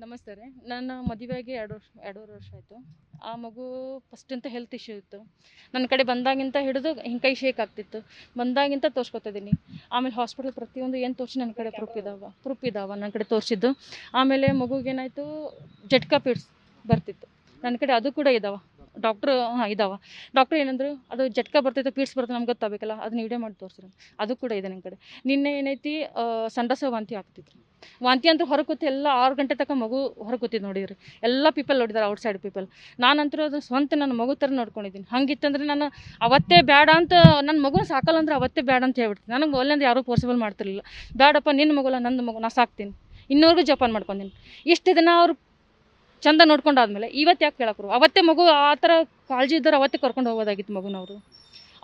ನಮಸ್ತೆ ರೀ. ನನ್ನ ಮದುವೆಯಾಗಿ 2 ವರ್ಷ ಆಯಿತು. ಆ ಮಗು ಫಸ್ಟಿಂತ ಹೆಲ್ತ್ ಇಶ್ಯೂ ಇತ್ತು. ನನ್ನ ಕಡೆ ಬಂದಾಗಿಂತ ಹಿಡಿದು ಹಿಂಗೆ ಕೈ ಶೇಕ್ ಆಗ್ತಿತ್ತು. ಬಂದಾಗಿಂತ ತೋರಿಸ್ಕೊತಿದ್ದೀನಿ. ಆಮೇಲೆ ಹಾಸ್ಪಿಟಲ್ ಪ್ರತಿಯೊಂದು ಏನು ತೋರಿಸಿ ನನ್ನ ಕಡೆ ಪ್ರೂಫ್ ಇದಾವೆ ನನ್ನ ಕಡೆ ತೋರಿಸಿದ್ದು. ಆಮೇಲೆ ಮಗುಗೇನಾಯಿತು, ಜಟ್ಕಾ ಪೀಡ್ಸ್ ಬರ್ತಿತ್ತು ನನ್ನ ಕಡೆ, ಅದು ಕೂಡ ಇದಾವೆ. ಡಾಕ್ಟ್ರು ಇದಾವೆ. ಡಾಕ್ಟ್ರು ಏನಂದ್ರು, ಅದು ಜಟ್ಕಾ ಬರ್ತಿತ್ತು, ಪೀಡ್ಸ್ ಬರ್ತದೆ ನಮ್ಗೆ ಗೊತ್ತಾಗಬೇಕಲ್ಲ, ಅದನ್ನ ವಿಡಿಯೋ ಮಾಡಿ ತೋರಿಸ್ರಿ. ಅದು ಕೂಡ ಇದೆ ನನ್ನ ಕಡೆ. ನಿನ್ನೆ ಏನೈತಿ, ಸಂಡಾಸ ವಾಂತಿ ಆಗ್ತಿತ್ತು. ವಾಂತಿ ಅಂತೂ ಹೊರಗೆ ಕೂತು ಎಲ್ಲ 6 ಗಂಟೆ ತನಕ ಮಗು ಹೊರಗೆ ಕೂತಿದ್ದು ನೋಡಿದ್ರಿ. ಎಲ್ಲ ಪೀಪಲ್ ನೋಡಿದ್ದಾರೆ, ಔಟ್ಸೈಡ್ ಪೀಪಲ್. ನಾನಂತರೂ ಅದು ಸ್ವಂತ ನನ್ನ ಮಗು ಥರ ನೋಡ್ಕೊಂಡಿದ್ದೀನಿ. ಹಂಗಿತ್ತಂದ್ರೆ ನಾನು ಅವತ್ತೇ ಬೇಡ ಅಂತ, ನನ್ನ ಮಗುನ ಸಾಕಲ್ಲ ಅಂದ್ರೆ ಅವತ್ತೇ ಬೇಡ ಅಂತ ಹೇಳ್ಬಿಡ್ತೀನಿ. ನನಗೆ ಒಳ್ಳೆ ಅಂದ್ರೆ ಯಾರೂ ಫೋರ್ಸಿಬಲ್ ಮಾಡ್ತಿರ್ಲಿಲ್ಲ. ಬೇಡಪ್ಪ, ನಿನ್ನ ಮಗುಲ್ಲ ನಂದು ಮಗು, ನಾ ಸಾಕ್ತೀನಿ, ಇನ್ನೂರ್ಗೂ ಜೋಪಾನ ಮಾಡ್ಕೊಂತೀನಿ. ಇಷ್ಟು ದಿನ ಅವ್ರು ಚಂದ ನೋಡ್ಕೊಂಡಾದ್ಮೇಲೆ ಇವತ್ತು ಯಾಕೆ ಕೇಳಕ್ರು? ಅವತ್ತೇ ಮಗು ಆ ಥರ ಕಾಳಜಿ ಇದ್ದರೆ ಅವತ್ತೇ ಕರ್ಕೊಂಡು ಹೋಗೋದಾಗಿತ್ತು ಮಗುನವರು.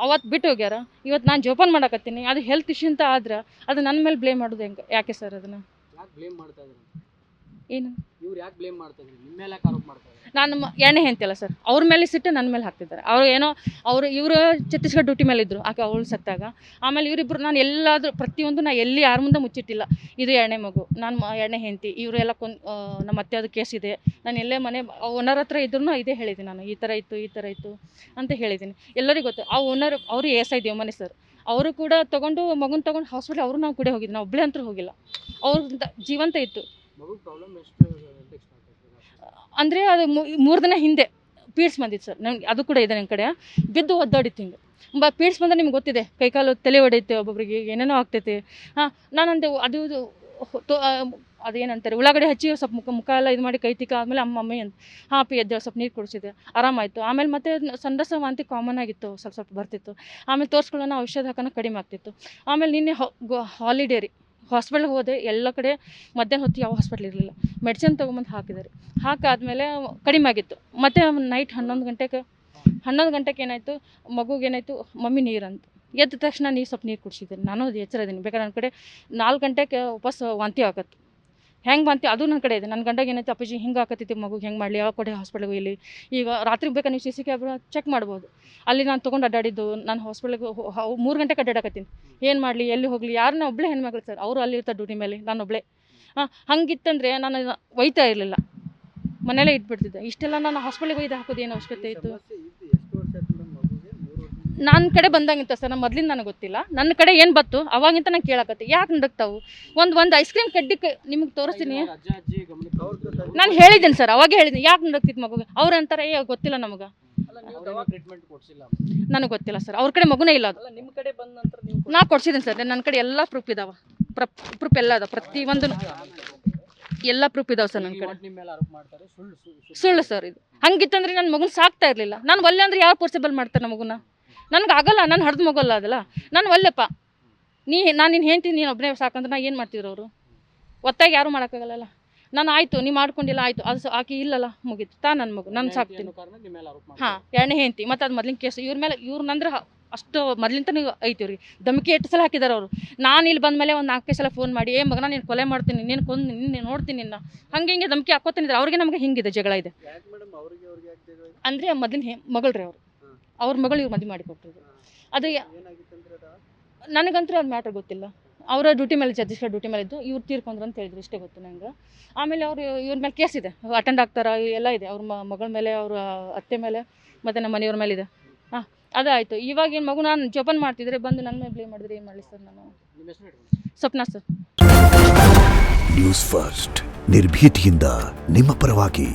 ಅವತ್ತು ಬಿಟ್ಟು ಹೋಗ್ಯಾರ. ಇವತ್ತು ನಾನು ಜೋಪಾನ ಮಾಡಕತ್ತೀನಿ. ಅದು ಹೆಲ್ತ್ ಇಶ್ಯೂ ಅಂತ ಆದ್ರೆ ಅದು ನನ್ನ ಮೇಲೆ ಬ್ಲೇಮ್ ಮಾಡೋದು ಹೆಂಗೆ? ಯಾಕೆ ಸರ್ ಅದನ್ನು ಬ್ಲೇಮ್ ಮಾಡ್ತಾ ಇದ್ರು? ಏನು ಇವ್ರು ಯಾಕೆ ಬ್ಲೇಮ್ ಮಾಡ್ತಾ ಇದ್ರು? ನಿಮ್ಮ ಮೇಲೆ ಯಾಕೆ ಆರೋಪ ಮಾಡ್ತಾ ಇದ್ರು? ನಾನು ಎಣ್ಣೆ ಹೇಳ್ತಿಲ್ಲ ಸರ್, ಅವ್ರ ಮೇಲೆ ಸಿಟ್ಟು ನನ್ನ ಮೇಲೆ ಹಾಕ್ತಿದ್ದಾರೆ. ಅವ್ರು ಏನೋ ಇವರು ಛತ್ತೀಸ್ಗಢ ಡ್ಯೂಟಿ ಮೇಲೆ ಇದ್ದರು ಆಕೆ ಅವಳು ಸತ್ತಾಗ. ಆಮೇಲೆ ಇವರಿಬ್ಬರು, ನಾನು ಎಲ್ಲಾದರೂ ಪ್ರತಿಯೊಂದು ನಾ ಎಲ್ಲಿ ಯಾರ ಮುಂದೆ ಮುಚ್ಚಿಟ್ಟಿಲ್ಲ. ಇದು ಎಣ್ಣೆ ಮಗು, ನಾನು ಎಣ್ಣೆ ಹೆಂಡ್ತಿ, ಇವರೆಲ್ಲ ನಮ್ಮ ಅತ್ತೆ ಅದು ಕೇಸ್ ಇದೆ. ನಾನು ಎಲ್ಲೇ ಮನೆ ಓನರ್ ಹತ್ರ ಇದ್ರೂ ಇದೇ ಹೇಳಿದ್ದೀನಿ, ನಾನು ಈ ಥರ ಇತ್ತು ಅಂತ ಹೇಳಿದ್ದೀನಿ. ಎಲ್ಲರಿಗೂ ಗೊತ್ತು. ಆ ಓನರ್ ಅವರು ಎಸ್ ಐ ದೇವಮನೆ ಸರ್, ಅವರು ಕೂಡ ತೊಗೊಂಡು ಮಗುನ ತೊಗೊಂಡು ಹಾಸ್ಪಿಟ್ಲ್ ಅವರು ನಾವು ಕೂಡ ಹೋಗಿದ್ವಿ. ನಾವು ಒಬ್ಬಳೇ ಅಂತೂ ಹೋಗಿಲ್ಲ, ಅವ್ರ ಜೀವಂತ ಇತ್ತು. ಮಗು ಪ್ರಾಬ್ಲಮ್ ಎಷ್ಟು ಅಂದರೆ ಅದು 3 ದಿನ ಹಿಂದೆ ಪೀಡ್ಸ್ ಬಂದಿತ್ತು ಸರ್. ನಂಗೆ ಅದು ಕೂಡ ಇದೆ ನನ್ನ ಕಡೆ. ಬಿದ್ದು ಒದ್ದಾಡಿತ್ತು ಹಿಂಗೆ. ಪೀಡ್ಸ್ ಬಂದರೆ ನಿಮ್ಗೆ ಗೊತ್ತಿದೆ, ಕೈಕಾಲು ತಲೆ ಹೊಡೆಯುತ್ತೆ, ಒಬ್ಬೊಬ್ಬರಿಗೆ ಏನೇನೋ ಆಗ್ತೈತೆ. ನಾನಂದೆ ಅದು ಅದೇನಂತಾರೆ, ಉಳ್ಳಾಗಡ್ಡೆ ಹಚ್ಚಿ ಸ್ವಲ್ಪ ಮುಖ ಎಲ್ಲ ಇದು ಮಾಡಿ ಕೈ ತಿಕ್ಕ ಆದಮೇಲೆ ಅಮ್ಮಮ್ಮಿ ಅಂತ ಎದ್ದೇಳು, ಸ್ವಲ್ಪ ನೀರು ಕುಡಿಸಿದೆ, ಆರಾಮಾಯಿತು. ಆಮೇಲೆ ಮತ್ತೆ ಸಂಡಾಸ ವಾಂತಿ ಕಾಮನ್ ಆಗಿತ್ತು, ಸ್ವಲ್ಪ ಬರ್ತಿತ್ತು. ಆಮೇಲೆ ತೋರಿಸ್ಕೊಳ್ಳೋಣ, ಔಷಧ ಹಾಕೋಣ, ಕಡಿಮೆ ಆಗ್ತಿತ್ತು. ಆಮೇಲೆ ನಿನ್ನೆ ಹಾಲಿಡೇ ರೀ, ಹಾಸ್ಪಿಟ್ಲ್ಗೆ ಹೋದೆ. ಎಲ್ಲ ಕಡೆ ಮಧ್ಯಾಹ್ನ ಹೊತ್ತು ಯಾವ ಹಾಸ್ಪಿಟ್ಲ್ ಇರಲಿಲ್ಲ. ಮೆಡಿಸಿನ್ ತೊಗೊಂಬಂದು ಹಾಕಿದ್ದಾರೆ. ಹಾಕಾದ್ಮೇಲೆ ಕಡಿಮೆ ಆಗಿತ್ತು. ಮತ್ತು ನೈಟ್ 11 ಗಂಟೆಗೆ ಏನಾಯಿತು, ಮಗುಗೇನಾಯಿತು, ಮಮ್ಮಿ ನೀರಂತ. ಎದ್ದ ತಕ್ಷಣ ಸ್ವಲ್ಪ ನೀರು ಕುಡಿಸಿದ್ದೀನಿ. ನಾನು ಅದು ಎಚ್ಚರ ಇದ್ದೀನಿ. ಬೇಕಾದ್ರೆ ನನ್ನ ಕಡೆ 4 ಗಂಟೆಗೆ ವಾಪಸ್ ವಾಂತಿ ಆಗತ್ತೆ. ಹೆಂಗೆ ವಾಂತಿ ಅದು ನನ್ನ ಕಡೆ ಇದೆ. ನನ್ನ ಗಂಡಗೆ ಏನಾಯ್ತು, ಅಪ್ಪಾಜಿ ಹಿಂಗೆ ಆಕತ್ತೈತಿ ಮಗುಗೆ, ಹೆಂಗೆ ಮಾಡಲಿ, ಯಾವ ಕಡೆ ಹಾಸ್ಪಿಟ್ಲಿಗೆ ಇಲ್ಲಿ. ಈಗ ರಾತ್ರಿ ಬೇಕಾದ್ರೆ ನೀವು CC ಕ್ಯಾಮ್ರಾ ಚೆಕ್ ಮಾಡ್ಬೋದು. ಅಲ್ಲಿ ನಾನು ತೊಗೊಂಡು ಅಡ್ಡಾಡಿದ್ದು, ನಾನು ಹಾಸ್ಪಿಟ್ಲಿಗೆ 3 ಗಂಟೆಗೆ ಅಡ್ಡಾಡಕತ್ತೀನಿ. ಏನು ಮಾಡಲಿ, ಎಲ್ಲಿ ಹೋಗಲಿ, ಯಾರನ್ನ ಒಬ್ಬಳೇ ಹೆಣ್ಮಕ್ಳು ಸರ್, ಅವರು ಅಲ್ಲಿ ಇರ್ತಾರೆ ಡ್ಯೂಟಿ ಮೇಲೆ, ನಾನು ಒಬ್ಬಳೇ. ಹಂಗಿತ್ತಂದರೆ ನಾನು ಒಯ್ತಾ ಇರಲಿಲ್ಲ, ಮನೇಲೇ ಇಟ್ಬಿಡ್ತಿದ್ದೆ. ಇಷ್ಟೆಲ್ಲ ನಾನು ಹಾಸ್ಪಿಟ್ಲಿಗೆ ಒಯ್ದು ಹಾಕೋದು ಏನು ಅವಶ್ಯಕತೆ ಇತ್ತು? ನನ್ನ ಕಡೆ ಬಂದಾಗಿಂತ ಸರ್, ಮೊದಲಿಂದ ನನಗೆ ಗೊತ್ತಿಲ್ಲ. ನನ್ನ ಕಡೆ ಏನು ಬತ್ತು ಅವಾಗಿಂತ ನಾನು ಕೇಳಕತ್ತಿ, ಯಾಕೆ ನಡಕ್ತಾವು? ಒಂದು ಐಸ್ ಕ್ರೀಮ್ ಕಡ್ಡಿ ನಿಮಗೆ ತೋರಿಸ್ತೀನಿ. ಅಜ್ಜ ಅಜ್ಜಿ ಗಮನಕ್ಕೆ ನಾನು ಹೇಳಿದ್ದೀನಿ ಸರ್, ಅವಾಗೇ ಹೇಳಿದ್ದೀನಿ, ಯಾಕೆ ನಡಕ್ತಿತ್ತು ಮಗುಗೆ? ಅವ್ರು ಅಂತಾರೆ, ಗೊತ್ತಿಲ್ಲ ನಮಗೆ, ಟ್ರೀಟ್ಮೆಂಟ್ ಕೊಡ್ಸಿಲ್ಲ. ನನಗೆ ಗೊತ್ತಿಲ್ಲ ಸರ್. ಅವ್ರ ಕಡೆ ಮಗುನೇ ಇಲ್ಲ. ಅದು ನಿಮ್ಮ ಕಡೆ ಬಂದ ನಂತರ ನೀವು ನಾ ಕೊಡ್ಸಿದ್ದೀನಿ ಸರ್. ನನ್ನ ಕಡೆ ಎಲ್ಲ ಪ್ರೂಫ್ ಇದಾವೆ, ಪ್ರೂಫ್ ಎಲ್ಲ ಅದಾವೆ, ಪ್ರತಿಯೊಂದು ಎಲ್ಲ ಪ್ರೂಫ್ ಇದಾವೆ ಸರ್ ನನ್ನ ಕಡೆ. ನಿಮ್ಮ ಮೇಲೆ ಆರೋಪ ಮಾಡ್ತಾರೆ, ಸುಳ್ಳು ಸರ್ ಇದು. ಹಂಗಿತ್ತಂದ್ರೆ ನನ್ನ ಮಗುನ ಸಾಕ್ತಾ ಇರಲಿಲ್ಲ. ನಾನು ಒಲ್ಲೆ ಅಂದ್ರೆ ಯಾರು ಪೋರ್ಸಿಬಲ್ ಮಾಡ್ತಾರೆ ಮಗುನ? ನನಗೆ ಆಗಲ್ಲ, ನಾನು ಹಡ್ದು ಮಗಲ್ಲ ಅದಲ್ಲ, ನಾನು ಒಲ್ಲೆಪ್ಪ. ನಾನು ನಿನ್ನ ಹೇಳ್ತೀನಿ, ನೀನು ಒಬ್ಬನೇ ಸಾಕಂದ್ರೆ ನಾ ಏನು ಮಾಡ್ತಿದ್ರು ಅವರು? ಒತ್ತಾಗಿ ಯಾರೂ ಮಾಡೋಕ್ಕಾಗಲ್ಲ. ನಾನು ಆಯಿತು, ನೀ ಮಾಡ್ಕೊಂಡಿಲ್ಲ, ಆಯಿತು, ಅದು ಆಕೆ ಇಲ್ಲಲ್ಲ, ಮುಗೀತು, ನನ್ನ ಮಗು ನಾನು ಸಾಕ್ತೀನಿ. ನಿಮ್ಮ ಮೇಲೆ ಆರೋಪ ಎರಡನೇ ಹೆಂಡ್ತಿ, ಮತ್ತು ಅದು ಮೊದಲಿನ ಕೇಸ್ ಇವ್ರ ಮೇಲೆ. ಇವ್ರನ್ನಂದ್ರೆ ಅಷ್ಟು ಮೊದಲಿಂತ ನೀವು ಐತಿವ್ರಿ. ಧಮಕಿ 8 ಸಲ ಹಾಕಿದ್ದಾರೆ ಅವರು. ನಾನು ಇಲ್ಲಿ ಬಂದಮೇಲೆ ಒಂದು 4-5 ಸಲ ಫೋನ್ ಮಾಡಿ, ಮಗನ ನೀನು ಕೊಲೆ ಮಾಡ್ತೀನಿ, ನೀನು ಕೊಂದು ನಿನ್ನ ನೋಡ್ತೀನಿ, ನಿನ್ನ ಹಿಂಗೆ ಧಮಕಿ ಹಾಕೋತಾನಿದ್ದಾರೆ. ಅವ್ರಿಗೆ ನಮಗೆ ಹಿಂಗಿದೆ ಜಗಳ ಇದೆ. ಅಂದರೆ ಮೊದಲಿನ ಮಗಳ್ರಿ ಅವ್ರ ಮಗಳು ಇವ್ರು ಮದುವೆ ಮಾಡಿಕೊಟ್ರು. ಅದು ನನಗಂತೂ ಅದು ಮ್ಯಾಟ್ರ್ ಗೊತ್ತಿಲ್ಲ. ಅವರ ಡ್ಯೂಟಿ ಮೇಲೆ, ಛತ್ತೀಸ್ಗಢ ಡ್ಯೂಟಿ ಮೇಲೆ ಇದ್ದು, ಇವ್ರು ತೀರ್ಕೊಂಡ್ರು ಅಂತ ಹೇಳಿದ್ರು, ಇಷ್ಟೇ ಗೊತ್ತು ನಂಗೆ. ಆಮೇಲೆ ಇವ್ರ ಮೇಲೆ ಕೇಸ್ ಇದೆ, ಅಟೆಂಡ್ ಆಗ್ತಾರ ಎಲ್ಲ ಇದೆ. ಅವ್ರ ಮಗಳ ಮೇಲೆ, ಅವ್ರ ಅತ್ತೆ ಮೇಲೆ, ಮತ್ತು ನಮ್ಮ ಮನೆಯವ್ರ ಮೇಲೆ ಇದೆ. ಅದಾಯಿತು. ಇವಾಗ ಏನು ಮಗು ನಾನು ಜೋಪಾನ ಮಾಡ್ತಿದ್ರೆ ಬಂದು ನನ್ನ ಮೇಲೆ ಬ್ಲೇಮ್ ಮಾಡಿದ್ರೆ ಏನು ಮಾಡಲಿ ಸರ್? ನಾನು ಸ್ವಪ್ನ ಸರ್. ನ್ಯೂಸ್ ಫಸ್ಟ್, ನಿರ್ಭೀತಿಯಿಂದ ನಿಮ್ಮ ಪರವಾಗಿ.